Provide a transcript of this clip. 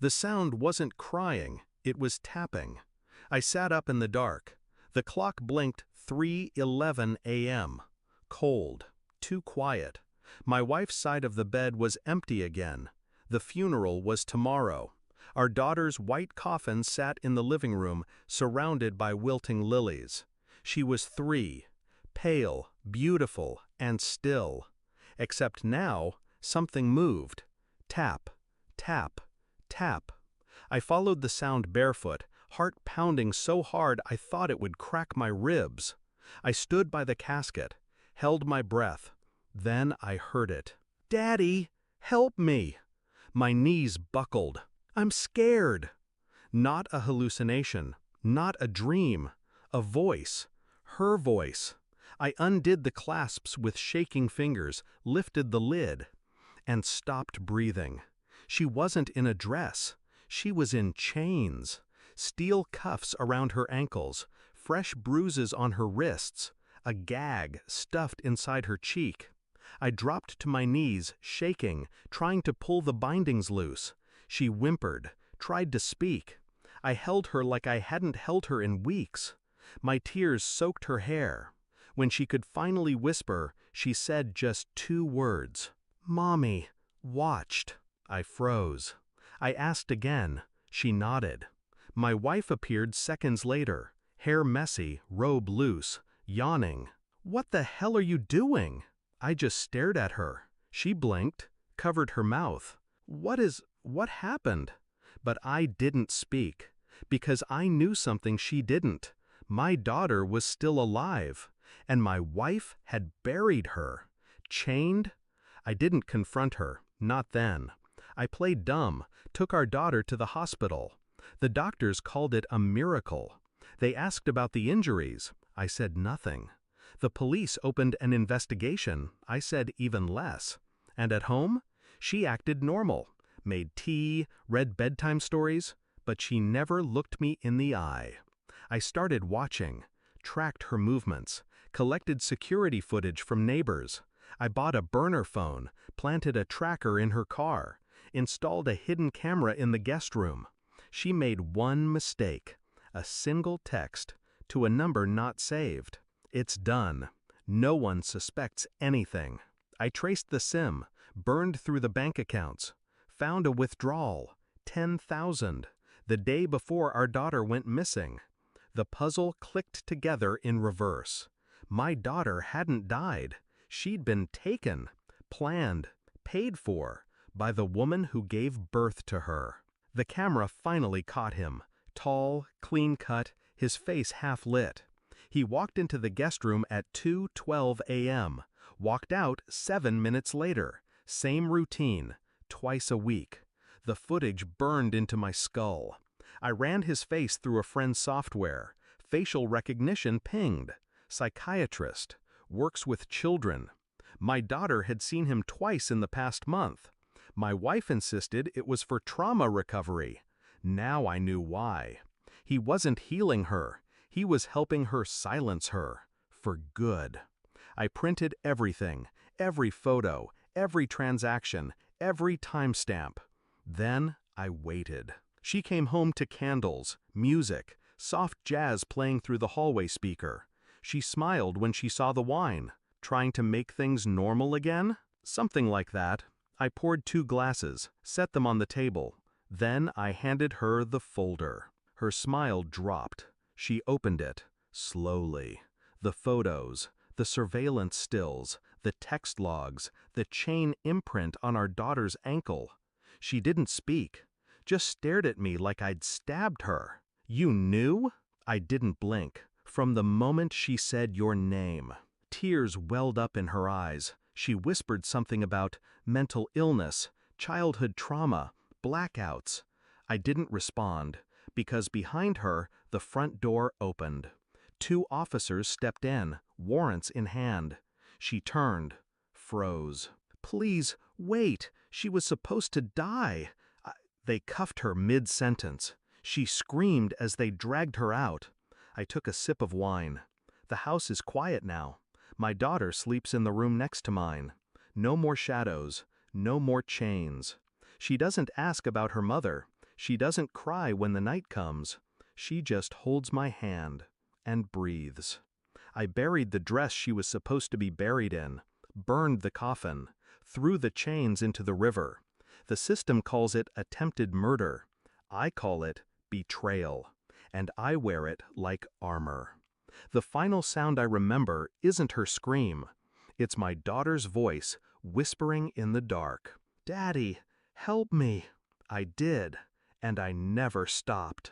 The sound wasn't crying, it was tapping. I sat up in the dark. The clock blinked 3:11 a.m. Cold, too quiet. My wife's side of the bed was empty again. The funeral was tomorrow. Our daughter's white coffin sat in the living room, surrounded by wilting lilies. She was 3, pale, beautiful, and still. Except now, something moved. Tap, tap, tap. I followed the sound barefoot, heart pounding so hard I thought it would crack my ribs. I stood by the casket, held my breath. Then I heard it. "Daddy, help me!" My knees buckled. "I'm scared." Not a hallucination, not a dream. A voice. Her voice. I undid the clasps with shaking fingers, lifted the lid, and stopped breathing. She wasn't in a dress. She was in chains. Steel cuffs around her ankles, fresh bruises on her wrists, a gag stuffed inside her cheek. I dropped to my knees, shaking, trying to pull the bindings loose. She whimpered, tried to speak. I held her like I hadn't held her in weeks. My tears soaked her hair. When she could finally whisper, she said just 2 words. "Mommy, watched." I froze. I asked again. She nodded. My wife appeared seconds later, hair messy, robe loose, yawning. "What the hell are you doing?" I just stared at her. She blinked, covered her mouth. What happened? But I didn't speak, because I knew something she didn't. My daughter was still alive, and my wife had buried her. Chained? I didn't confront her, not then. I played dumb, took our daughter to the hospital. The doctors called it a miracle. They asked about the injuries. I said nothing. The police opened an investigation. I said even less. And at home? She acted normal, made tea, read bedtime stories, but she never looked me in the eye. I started watching, tracked her movements, collected security footage from neighbors. I bought a burner phone, planted a tracker in her car, installed a hidden camera in the guest room. She made one mistake, a single text, to a number not saved. It's done. No one suspects anything. I traced the SIM, burned through the bank accounts, found a withdrawal, 10,000, the day before our daughter went missing. The puzzle clicked together in reverse. My daughter hadn't died. She'd been taken, planned, paid for, by the woman who gave birth to her. The camera finally caught him, tall, clean-cut, his face half-lit. He walked into the guest room at 2:12 a.m., walked out 7 minutes later. Same routine, twice a week. The footage burned into my skull. I ran his face through a friend's software. Facial recognition pinged. Psychiatrist. Works with children. My daughter had seen him twice in the past month. My wife insisted it was for trauma recovery. Now I knew why. He wasn't healing her. He was helping her silence her. For good. I printed everything, every photo, every transaction, every timestamp. Then I waited. She came home to candles, music, soft jazz playing through the hallway speaker. She smiled when she saw the wine. Trying to make things normal again? Something like that. I poured 2 glasses, set them on the table. Then I handed her the folder. Her smile dropped. She opened it, slowly. The photos, the surveillance stills, the text logs, the chain imprint on our daughter's ankle. She didn't speak, just stared at me like I'd stabbed her. "You knew?" I didn't blink. From the moment she said your name. Tears welled up in her eyes. She whispered something about mental illness, childhood trauma, blackouts. I didn't respond, because behind her, the front door opened. 2 officers stepped in, warrants in hand. She turned, froze. "Please, wait, she was supposed to die." They cuffed her mid-sentence. She screamed as they dragged her out. I took a sip of wine. The house is quiet now. My daughter sleeps in the room next to mine. No more shadows, no more chains. She doesn't ask about her mother. She doesn't cry when the night comes. She just holds my hand and breathes. I buried the dress she was supposed to be buried in, burned the coffin, threw the chains into the river. The system calls it attempted murder. I call it betrayal, and I wear it like armor. The final sound I remember isn't her scream. It's my daughter's voice whispering in the dark. "Daddy, help me." I did, and I never stopped.